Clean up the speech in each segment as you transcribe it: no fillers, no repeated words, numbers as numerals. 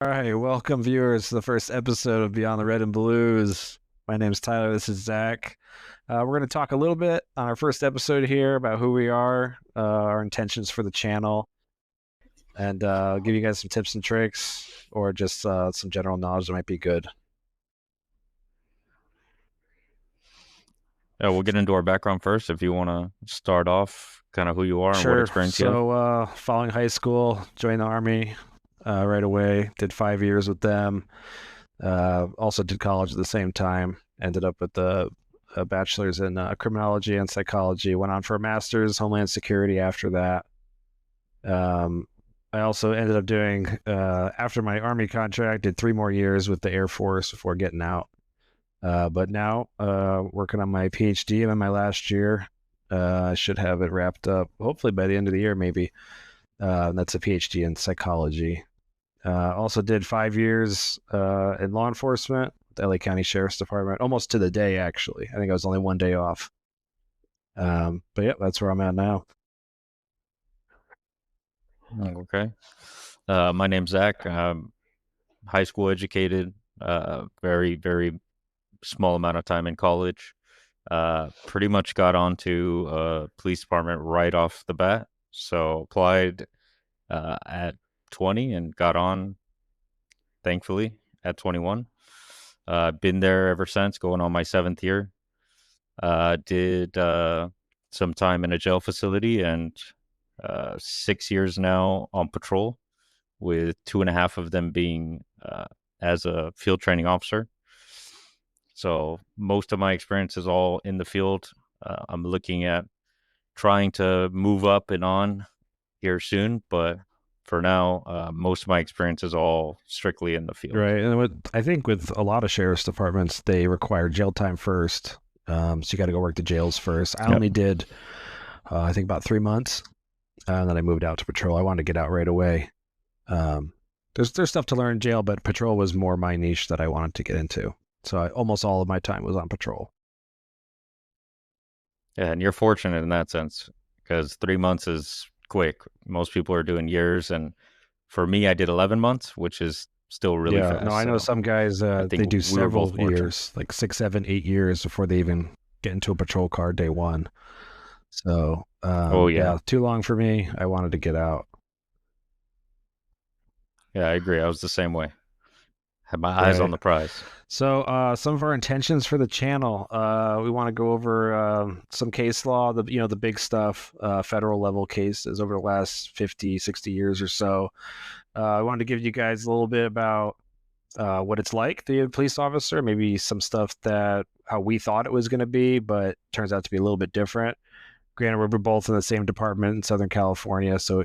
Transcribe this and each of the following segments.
All right, welcome viewers to the first episode of Beyond the Red and Blues. My name's Tyler. This is Zach. We're going to talk a little bit on our first episode here about who we are, our intentions for the channel, and give you guys some tips and tricks or just some general knowledge that might be good. Yeah, we'll get into our background first. If you want to start off, kind of who you are and what Sure. experience you have. So, following high school, joined the Army right away, did 5 years with them. Also did college at the same time. Ended up with a bachelor's in criminology and psychology. Went on for a master's, Homeland Security after that. I also ended up doing, after my Army contract, did 3 more years with the Air Force before getting out. But now, working on my PhD. I'm in my last year. I should have it wrapped up, hopefully by the end of the year, maybe. That's a PhD in psychology. Also did 5 years in law enforcement, the LA County Sheriff's Department, almost to the day, actually. I think I was only 1 day off. But yeah, that's where I'm at now. Okay. My name's Zach. I'm high school educated, very, very small amount of time in college. Pretty much got onto police department right off the bat. So applied at 20 and got on, thankfully, at 21. Been there ever since, going on my 7th year. Did some time in a jail facility and 6 years now on patrol, with 2.5 of them being as a field training officer. So most of my experience is all in the field. I'm looking at trying to move up and on here soon, but for now, most of my experience is all strictly in the field. Right. And I think with a lot of sheriff's departments, they require jail time first. So you got to go work the jails first. I only did, I think, about 3 months. And then I moved out to patrol. I wanted to get out right away. There's stuff to learn in jail, but patrol was more my niche that I wanted to get into. So almost all of my time was on patrol. Yeah, and you're fortunate in that sense, because 3 months is quick. Most people are doing years, and for me, I did 11 months, which is still really fast. No, I know some guys, they do several fortunate. years, like 6, 7, 8 years before they even get into a patrol car day one. So, yeah, too long for me. I wanted to get out. Yeah, I agree. I was the same way. Had my eyes on the prize. So, some of our intentions for the channel, we want to go over some case law, the big stuff, federal level cases over the last 50, 60 years or so. I wanted to give you guys a little bit about what it's like to be a police officer, maybe some stuff that how we thought it was going to be, but turns out to be a little bit different. Granted, we're both in the same department in Southern California, so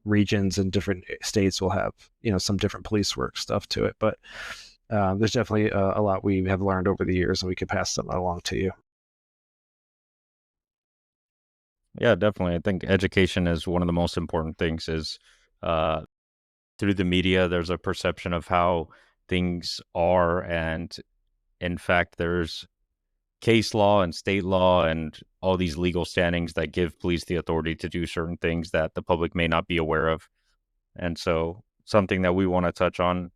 regions and different states will have some different police work stuff to it, but there's definitely a lot we have learned over the years, and we could pass them along to you. Yeah, definitely. I think education is one of the most important things. Is through the media, there's a perception of how things are, and in fact, there's case law and state law and all these legal standings that give police the authority to do certain things that the public may not be aware of. And so something that we want to touch on,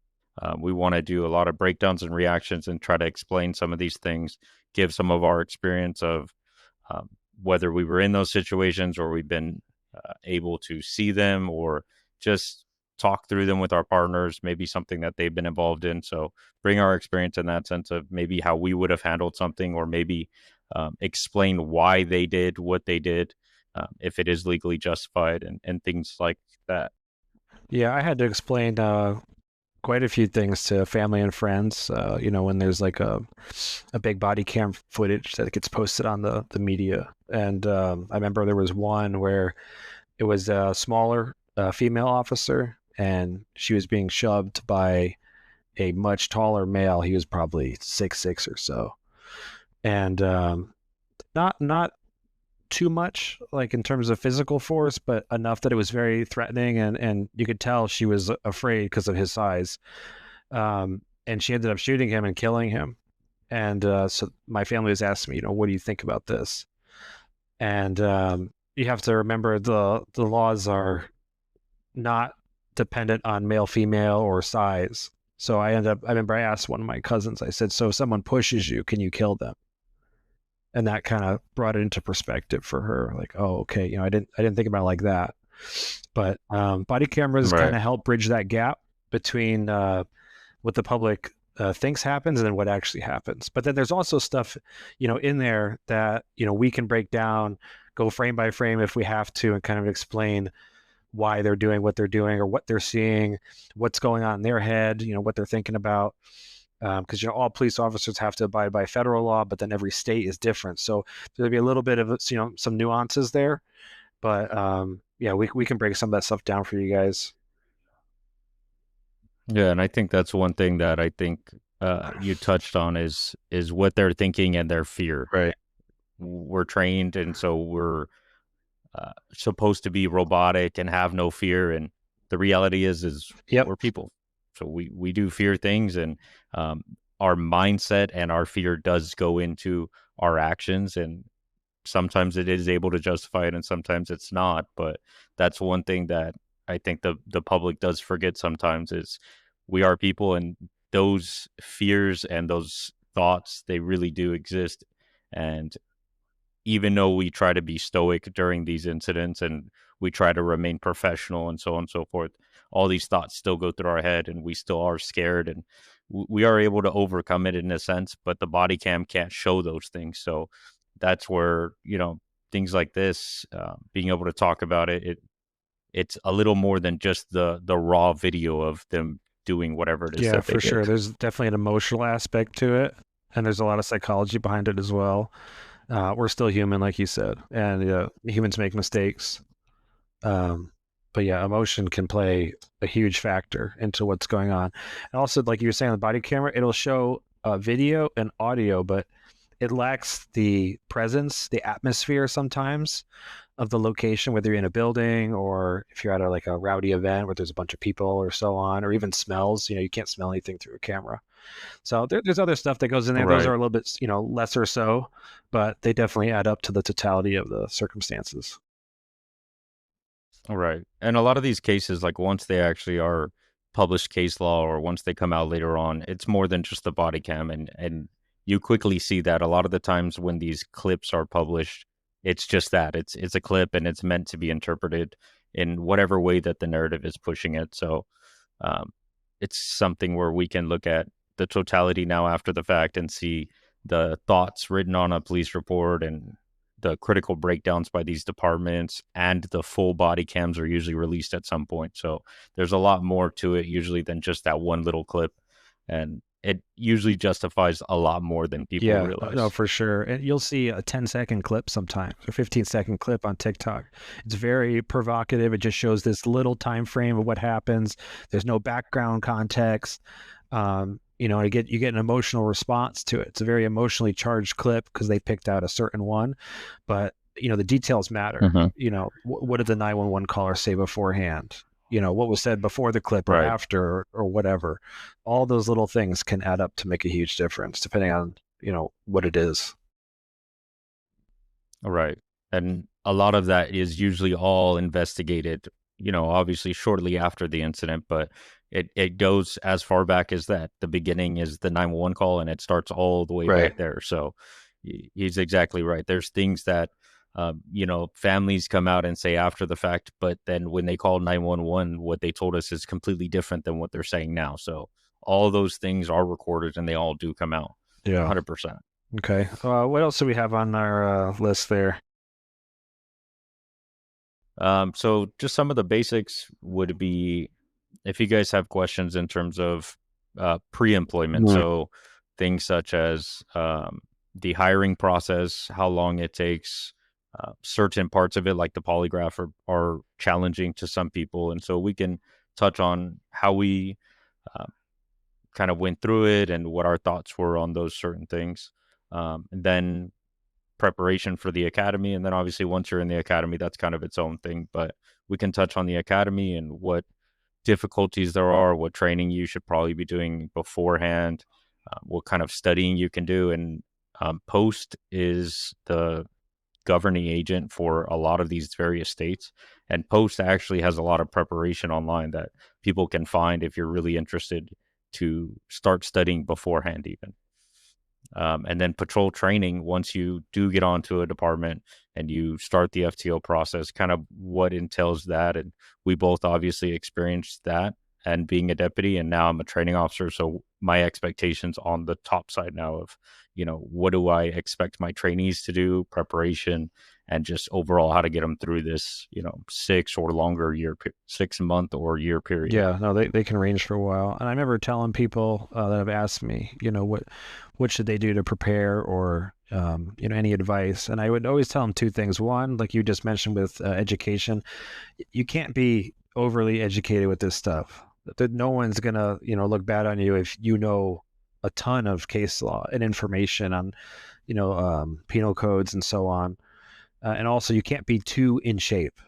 we want to do a lot of breakdowns and reactions and try to explain some of these things, give some of our experience of whether we were in those situations or we've been able to see them or just talk through them with our partners, maybe something that they've been involved in. So bring our experience in that sense of maybe how we would have handled something, or maybe explain why they did what they did, if it is legally justified, and things like that. Yeah, I had to explain quite a few things to family and friends. When there's like a big body cam footage that gets posted on the media. And I remember there was one where it was a smaller female officer, and she was being shoved by a much taller male. He was probably 6'6" or so. And not too much like in terms of physical force, but enough that it was very threatening, and you could tell she was afraid because of his size. And she ended up shooting him and killing him. And so my family was asking me, what do you think about this? And you have to remember the laws are not dependent on male, female, or size. So I remember I asked one of my cousins, I said, so if someone pushes you, can you kill them? And that kind of brought it into perspective for her. Like, oh, okay, I didn't think about it like that. But body cameras kind Right. of help bridge that gap between what the public thinks happens and then what actually happens. But then there's also stuff, in there that we can break down, go frame by frame if we have to, and kind of explain why they're doing what they're doing or what they're seeing, what's going on in their head, what they're thinking about. Because all police officers have to abide by federal law, but then every state is different. So there'll be a little bit of some nuances there, but yeah, we can break some of that stuff down for you guys. Yeah, and I think that's one thing that I think you touched on is what they're thinking and their fear. Right. We're trained, and so we're supposed to be robotic and have no fear. And the reality is Yep. we're people, so we do fear things, and um, our mindset and our fear does go into our actions, and sometimes it is able to justify it, and sometimes it's not. But that's one thing that I think the public does forget sometimes is we are people, and those fears and those thoughts, they really do exist. And even though we try to be stoic during these incidents and we try to remain professional and so on and so forth, all these thoughts still go through our head, and we still are scared, and we are able to overcome it in a sense, but the body cam can't show those things. So that's where, things like this, being able to talk about it's a little more than just the raw video of them doing whatever it is Yeah, that they for sure. did. There's definitely an emotional aspect to it, and there's a lot of psychology behind it as well. We're still human, like you said, and humans make mistakes. Um, but yeah, emotion can play a huge factor into what's going on. And also, like you were saying, the body camera, it'll show video and audio, but it lacks the presence, the atmosphere sometimes of the location, whether you're in a building or if you're at like a rowdy event where there's a bunch of people or so on, or even smells. You can't smell anything through a camera. So there's other stuff that goes in there. Those are Right. a little bit, lesser so, but they definitely add up to the totality of the circumstances. Right. And a lot of these cases, like once they actually are published case law or once they come out later on, it's more than just the body cam. And you quickly see that a lot of the times when these clips are published, it's just that. It's a clip, and it's meant to be interpreted in whatever way that the narrative is pushing it. So um, it's something where we can look at the totality now after the fact and see the thoughts written on a police report and the critical breakdowns by these departments, and the full body cams are usually released at some point. So there's a lot more to it usually than just that one little clip. And it usually justifies a lot more than people Yeah, no, realize. for sure. And you'll see a 10-second clip sometimes, or 15-second clip on TikTok. It's very provocative. It just shows this little time frame of what happens. There's no background context. You get an emotional response to it. It's a very emotionally charged clip because they picked out a certain one, but the details matter. Hmm. What did the 911 caller say beforehand? What was said before the clip or Right. after or whatever. All those little things can add up to make a huge difference depending on what it is. Right. And a lot of that is usually all investigated, obviously shortly after the incident, but it goes as far back as that. The beginning is the 911 call, and it starts all the way back Right. there. So he's exactly right. There's things that, families come out and say after the fact, but then when they call 911, what they told us is completely different than what they're saying now. So all those things are recorded, and they all do come out Yeah. 100%. Okay. What else do we have on our list there? So just some of the basics would be, if you guys have questions in terms of pre-employment, Mm. so things such as the hiring process, how long it takes, certain parts of it, like the polygraph, are challenging to some people, and so we can touch on how we uh, kind of went through it and what our thoughts were on those certain things. And then preparation for the academy, and then obviously once you're in the academy, that's kind of its own thing. But we can touch on the academy and what difficulties there are, what training you should probably be doing beforehand, what kind of studying you can do. And post is the governing agent for a lot of these various states, and post actually has a lot of preparation online that people can find if you're really interested to start studying beforehand even. And then patrol training, once you do get onto a department and you start the FTO process, kind of what entails that. And we both obviously experienced that and being a deputy, and now I'm a training officer. So my expectations on the top side now of, what do I expect my trainees to do, preparation, and just overall how to get them through this, 6 month or year period. Yeah, no, they can range for a while. And I remember telling people that have asked me, what should they do to prepare, or any advice. And I would always tell them two things. One, like you just mentioned with education, you can't be overly educated with this stuff. No one's gonna look bad on you if you know a ton of case law and information on penal codes and so on. And also, you can't be too in shape.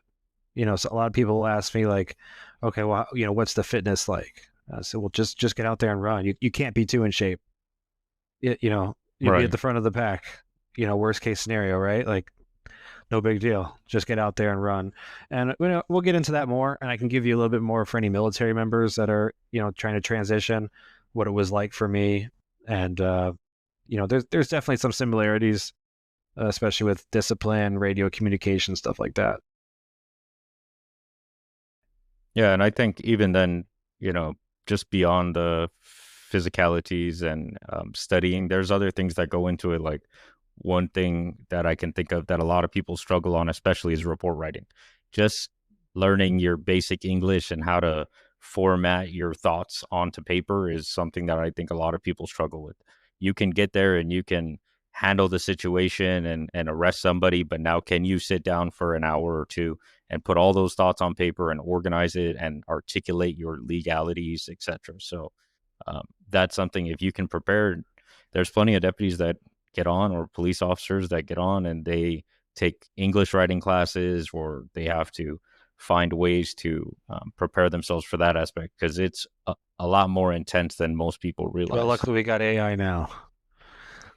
So a lot of people will ask me like, okay, well, what's the fitness like? I said, well, just get out there and run. You can't be too in shape. You'll be at Right. the front of the pack. Worst case scenario, right? Like, no big deal. Just get out there and run. And we'll get into that more, and I can give you a little bit more for any military members that are trying to transition, what it was like for me. And there's definitely some similarities, especially with discipline, radio communication, stuff like that. Yeah, and I think even then, just beyond the physicalities and studying, there's other things that go into it. Like one thing that I can think of that a lot of people struggle on, especially, is report writing. Just learning your basic English and how to format your thoughts onto paper is something that I think a lot of people struggle with. You can get there and you can handle the situation and arrest somebody, but now can you sit down for an hour or two and put all those thoughts on paper and organize it and articulate your legalities, etc. So that's something, if you can prepare, there's plenty of deputies that get on, or police officers that get on, and they take English writing classes, or they have to find ways to prepare themselves for that aspect, because it's a lot more intense than most people Well, realize. luckily we got AI now,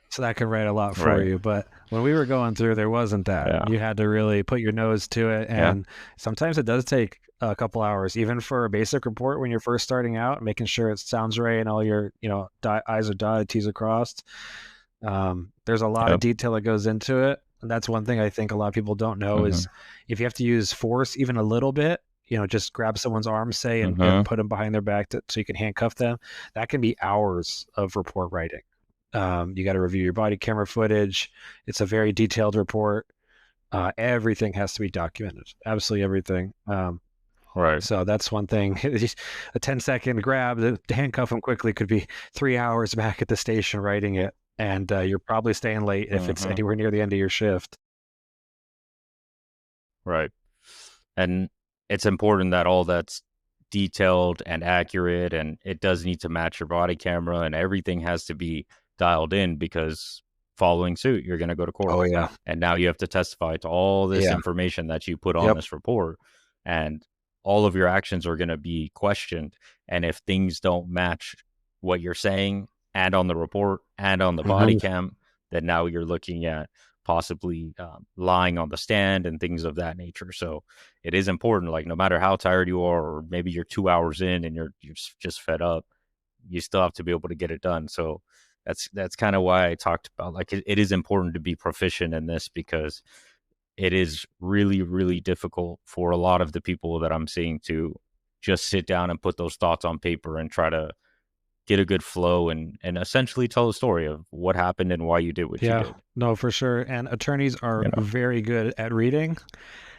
so that can write a lot for Right. you. But when we were going through, there wasn't that. Yeah. You had to really put your nose to it, Yeah. and sometimes it does take a couple hours, even for a basic report when you're first starting out, making sure it sounds right and all your I's are dotted, T's are crossed. There's a lot of Yep. detail that goes into it, and that's one thing I think a lot of people don't know Mm-hmm. is if you have to use force even a little bit, just grab someone's arm, say, and Mm-hmm. put them behind their back so you can handcuff them. That can be hours of report writing. You got to review your body camera footage. It's a very detailed report. Everything has to be documented, absolutely everything. Right. So that's one thing. A 10-second grab to handcuff them quickly could be 3 hours back at the station writing it, and you're probably staying late if it's Mm-hmm. anywhere near the end of your shift. Right. And it's important that all that's detailed and accurate, and it does need to match your body camera, and everything has to be dialed in, because following suit, you're going to go to court. Oh yeah, And now you have to testify to all this yeah, information that you put on yep. this report, and all of your actions are going to be questioned. And if things don't match what you're saying and on the report and on the body Mhm. cam, then now you're looking at possibly lying on the stand and things of that nature. So it is important, like, no matter how tired you are, or maybe you're 2 hours in and you're just fed up, you still have to be able to get it done. So that's kind of why I talked about, like, it is important to be proficient in this, because it is really, really difficult for a lot of the people that I'm seeing to just sit down and put those thoughts on paper and try to get a good flow and essentially tell a story of what happened and why you did what you Yeah, did. no, for sure. And attorneys are very good at reading,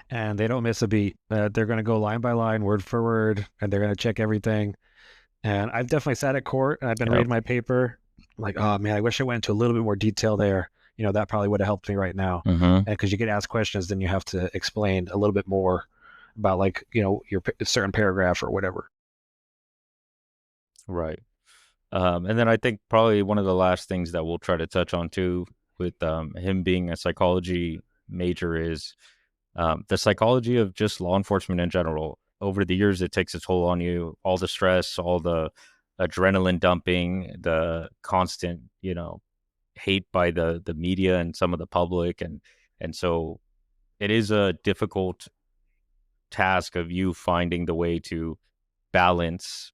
and they don't miss a beat. They're going to go line by line, word for word, and they're going to check everything. And I've definitely sat at court and I've been Yep. reading my paper. I'm like, oh man, I wish I went into a little bit more detail there. That probably would have helped me right now. Mm-hmm. And because you get asked questions, then you have to explain a little bit more about, like, your certain paragraph or whatever. Right. And then I think probably one of the last things that we'll try to touch on too, with him being a psychology major, is the psychology of just law enforcement in general. Over the years, it takes a toll on you. All the stress, all the adrenaline dumping, the constant, hate by the media and some of the public, and so it is a difficult task of you finding the way to balance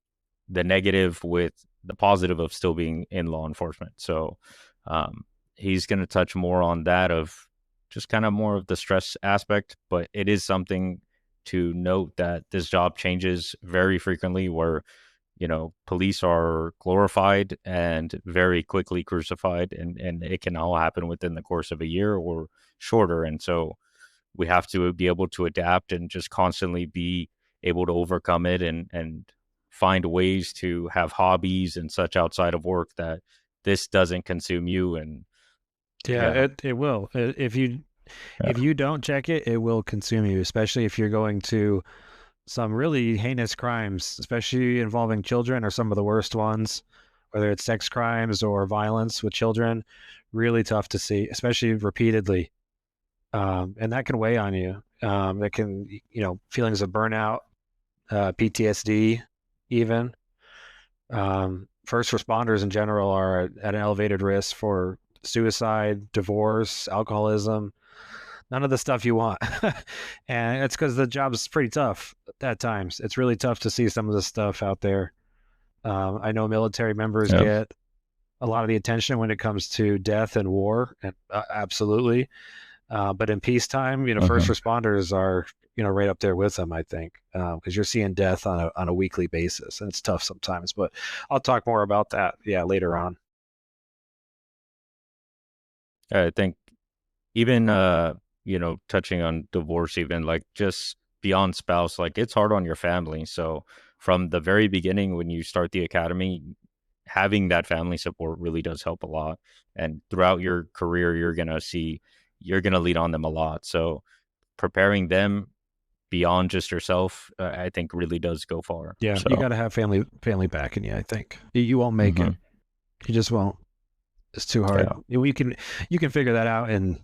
the negative with the positive of still being in law enforcement. So he's going to touch more on that, of just kind of more of the stress aspect, but it is something to note that this job changes very frequently, where police are glorified and very quickly crucified, and it can all happen within the course of a year or shorter. And so we have to be able to adapt and just constantly be able to overcome it, and find ways to have hobbies and such outside of work that this doesn't consume you. And Yeah, yeah, it will. If you yeah, if you don't check it, it will consume you, especially if you're going to some really heinous crimes, especially involving children, or some of the worst ones, whether it's sex crimes or violence with children. Really tough to see, especially repeatedly. And that can weigh on you. That can, feelings of burnout, PTSD, even. First responders in general are at an elevated risk for suicide, divorce, alcoholism, none of the stuff you want. And it's because the job is pretty tough at times. It's really tough to see some of the stuff out there. I know military members yeah. get a lot of the attention when it comes to death and war, and absolutely. But in peacetime, first Mhm. responders are, right up there with them, I think, because you're seeing death on a weekly basis, and it's tough sometimes. But I'll talk more about that, yeah, later on. I think even touching on divorce, even like just beyond spouse, like it's hard on your family. So from the very beginning, when you start the academy, having that family support really does help a lot. And throughout your career, you're gonna lean on them a lot. So preparing them beyond just yourself, I think really does go far. Yeah, you So got to have family backing you. I think you won't make it. mhm. You just won't. It's too hard. Yeah, You can figure that out in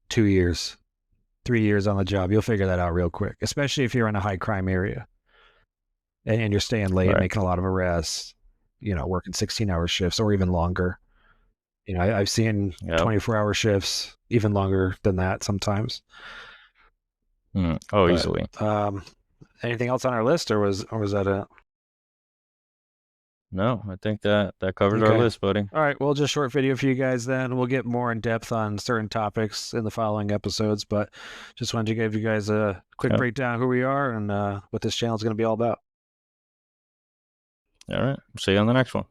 2 years, 3 years on the job. You'll figure that out real quick, especially if you're in a high crime area and you're staying late, right. making a lot of arrests. Working 16-hour shifts or even longer. I've seen Yep. 24-hour shifts, even longer than that sometimes. Oh, But easily. anything else on our list, or was that it? No, I think that covers our Okay. list, buddy. All right. Well, just short video for you guys then. We'll get more in depth on certain topics in the following episodes, but just wanted to give you guys a quick Yep. breakdown of who we are and what this channel is going to be all about. All right. See you on the next one.